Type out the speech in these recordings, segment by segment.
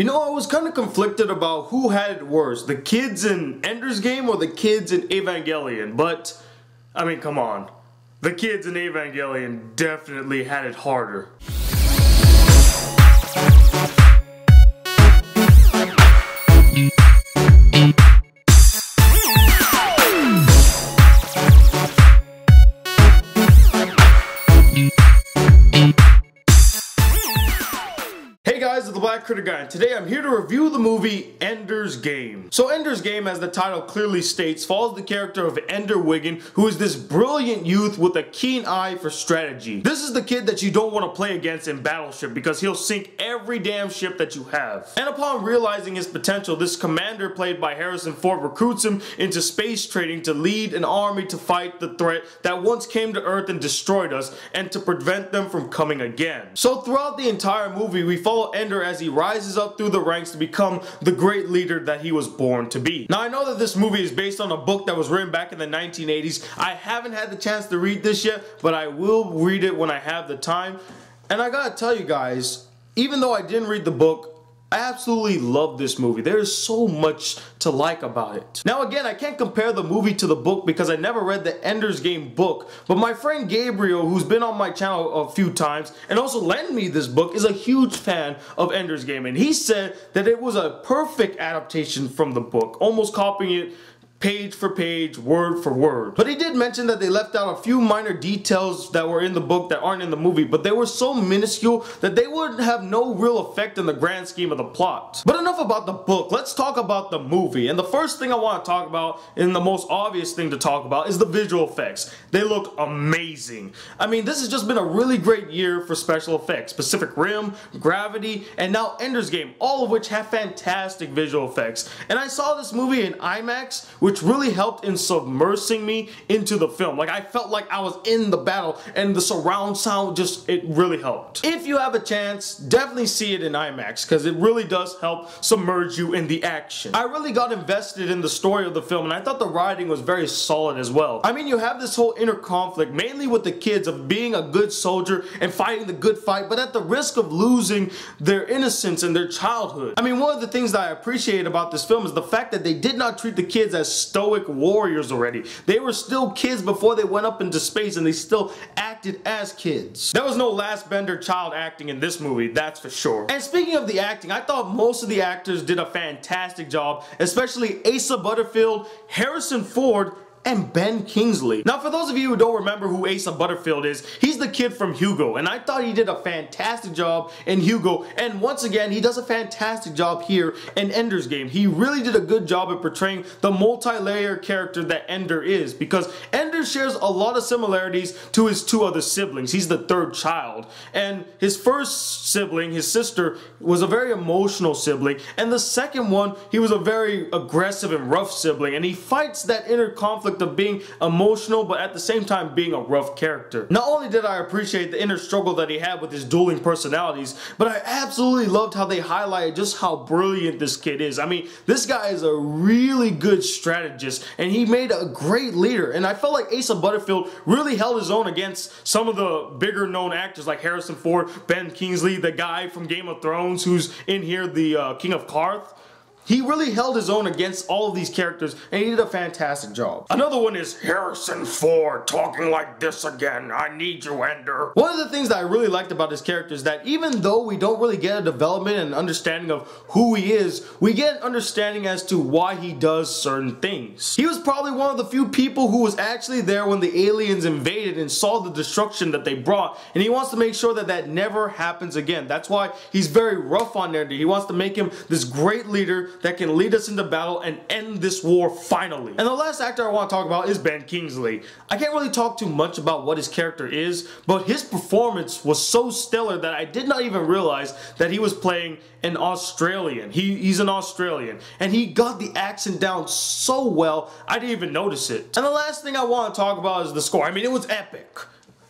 You know, I was kind of conflicted about who had it worse, the kids in Ender's Game or the kids in Evangelion, but, I mean, come on. The kids in Evangelion definitely had it harder. Hey guys, it's the Black Critic Guy, and today I'm here to review the movie Ender's Game. So Ender's Game, as the title clearly states, follows the character of Ender Wiggin, who is this brilliant youth with a keen eye for strategy. This is the kid that you don't want to play against in Battleship because he'll sink every damn ship that you have. And upon realizing his potential, this commander played by Harrison Ford recruits him into space training to lead an army to fight the threat that once came to Earth and destroyed us, and to prevent them from coming again. So throughout the entire movie, we follow Ender as he rises up through the ranks to become the great leader that he was born to be. Now I know that this movie is based on a book that was written back in the 1980s. I haven't had the chance to read this yet, but I will read it when I have the time. And I gotta tell you guys, even though I didn't read the book, I absolutely love this movie. There is so much to like about it. Now again, I can't compare the movie to the book because I never read the Ender's Game book, but my friend Gabriel, who's been on my channel a few times and also lent me this book, is a huge fan of Ender's Game, and he said that it was a perfect adaptation from the book, almost copying it page for page, word for word. But he did mention that they left out a few minor details that were in the book that aren't in the movie, but they were so minuscule that they would have no real effect in the grand scheme of the plot. But enough about the book, let's talk about the movie. And the first thing I want to talk about, and the most obvious thing to talk about, is the visual effects. They look amazing. I mean, this has just been a really great year for special effects. Pacific Rim, Gravity, and now Ender's Game, all of which have fantastic visual effects. And I saw this movie in IMAX, which really helped in submersing me into the film. Like, I felt like I was in the battle, and the surround sound it really helped. If you have a chance, definitely see it in IMAX, because it really does help submerge you in the action. I really got invested in the story of the film, and I thought the writing was very solid as well. I mean, you have this whole inner conflict, mainly with the kids, of being a good soldier and fighting the good fight, but at the risk of losing their innocence and their childhood. I mean, one of the things that I appreciate about this film is the fact that they did not treat the kids as stoic warriors already. They were still kids before they went up into space, and they still acted as kids. There was no last bender child acting in this movie, that's for sure. And speaking of the acting, I thought most of the actors did a fantastic job, especially Asa Butterfield, Harrison Ford, and Ben Kingsley. Now, for those of you who don't remember who Asa Butterfield is, he's the kid from Hugo, and I thought he did a fantastic job in Hugo, and once again, he does a fantastic job here in Ender's Game. He really did a good job at portraying the multi-layer character that Ender is, because Ender shares a lot of similarities to his two other siblings. He's the third child, and his first sibling, his sister, was a very emotional sibling, and the second one, he was a very aggressive and rough sibling, and he fights that inner conflict of being emotional, but at the same time being a rough character. Not only did I appreciate the inner struggle that he had with his dueling personalities, but I absolutely loved how they highlighted just how brilliant this kid is. I mean, this guy is a really good strategist, and he made a great leader, and I felt like Asa Butterfield really held his own against some of the bigger known actors like Harrison Ford, Ben Kingsley, the guy from Game of Thrones who's in here, the King of Karth. He really held his own against all of these characters, and he did a fantastic job. Another one is Harrison Ford talking like this again. I need you, Ender. One of the things that I really liked about his character is that even though we don't really get a development and understanding of who he is, we get an understanding as to why he does certain things. He was probably one of the few people who was actually there when the aliens invaded and saw the destruction that they brought, and he wants to make sure that that never happens again. That's why he's very rough on Ender. He wants to make him this great leader that can lead us into battle and end this war finally. And the last actor I want to talk about is Ben Kingsley. I can't really talk too much about what his character is, but his performance was so stellar that I did not even realize that he was playing an Australian. He's an Australian, and he got the accent down so well, I didn't even notice it. And the last thing I want to talk about is the score. I mean, it was epic.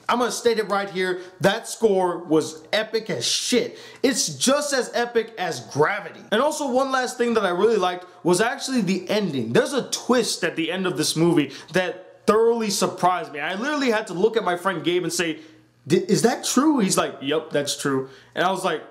I'm gonna state it right here, that score was epic as shit. It's just as epic as Gravity. And also, one last thing that I really liked was actually the ending. There's a twist at the end of this movie that thoroughly surprised me. I literally had to look at my friend Gabe and say, is that true? He's like, yep, that's true. And I was like,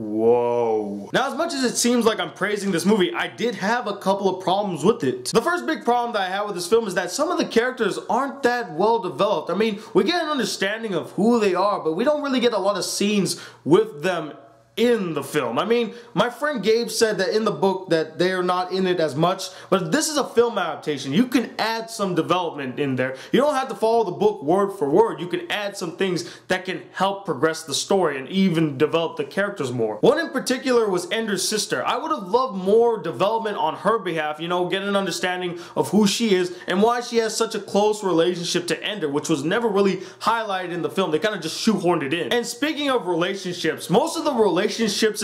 Whoa. Now, as much as it seems like I'm praising this movie, I did have a couple of problems with it. The first big problem that I have with this film is that some of the characters aren't that well developed. I mean, we get an understanding of who they are, but we don't really get a lot of scenes with them in the film. I mean, my friend Gabe said that in the book that they're not in it as much, but this is a film adaptation. You can add some development in there. You don't have to follow the book word for word. You can add some things that can help progress the story and even develop the characters more. One in particular was Ender's sister. I would have loved more development on her behalf, you know, get an understanding of who she is and why she has such a close relationship to Ender, which was never really highlighted in the film. They kind of just shoehorned it in. And speaking of relationships, most of the relationships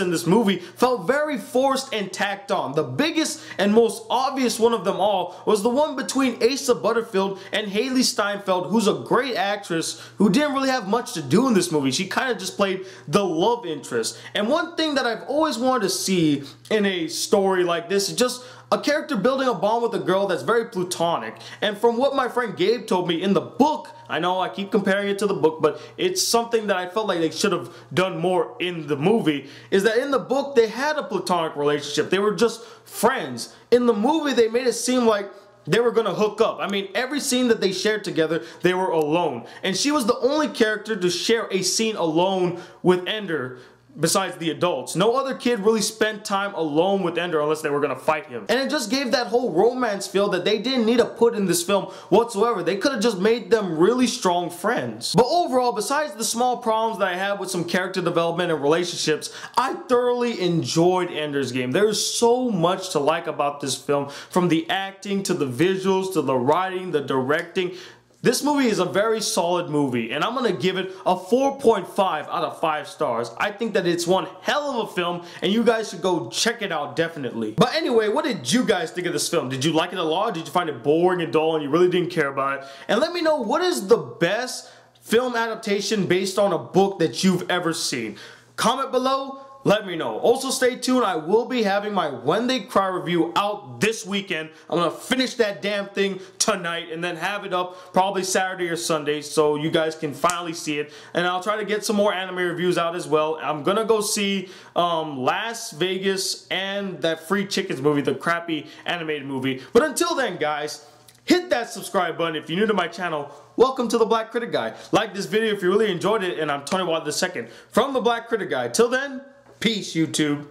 in this movie felt very forced and tacked on. The biggest and most obvious one of them all was the one between Asa Butterfield and Haley Steinfeld, who's a great actress who didn't really have much to do in this movie. She kind of just played the love interest. And one thing that I've always wanted to see in a story like this is just a character building a bond with a girl that's very platonic. And from what my friend Gabe told me in the book, I know I keep comparing it to the book, but it's something that I felt like they should have done more in the movie, is that in the book they had a platonic relationship. They were just friends. In the movie they made it seem like they were gonna hook up. I mean, every scene that they shared together, they were alone. And she was the only character to share a scene alone with Ender besides the adults. No other kid really spent time alone with Ender unless they were gonna fight him. And it just gave that whole romance feel that they didn't need to put in this film whatsoever. They could have just made them really strong friends. But overall, besides the small problems that I had with some character development and relationships, I thoroughly enjoyed Ender's Game. There's so much to like about this film, from the acting to the visuals to the writing, the directing. This movie is a very solid movie, and I'm going to give it a 4.5 out of 5 stars. I think that it's one hell of a film, and you guys should go check it out definitely. But anyway, what did you guys think of this film? Did you like it a lot? Did you find it boring and dull and you really didn't care about it? And let me know, what is the best film adaptation based on a book that you've ever seen? Comment below. Let me know. Also stay tuned, I will be having my When They Cry review out this weekend. I'm gonna finish that damn thing tonight and then have it up probably Saturday or Sunday so you guys can finally see it. And I'll try to get some more anime reviews out as well. I'm gonna go see Las Vegas and that Free Chickens movie, the crappy animated movie. But until then, guys, hit that subscribe button if you're new to my channel. Welcome to the Black Critic Guy. Like this video if you really enjoyed it, and I'm Tony Watt II from the Black Critic Guy. Till then, peace, YouTube.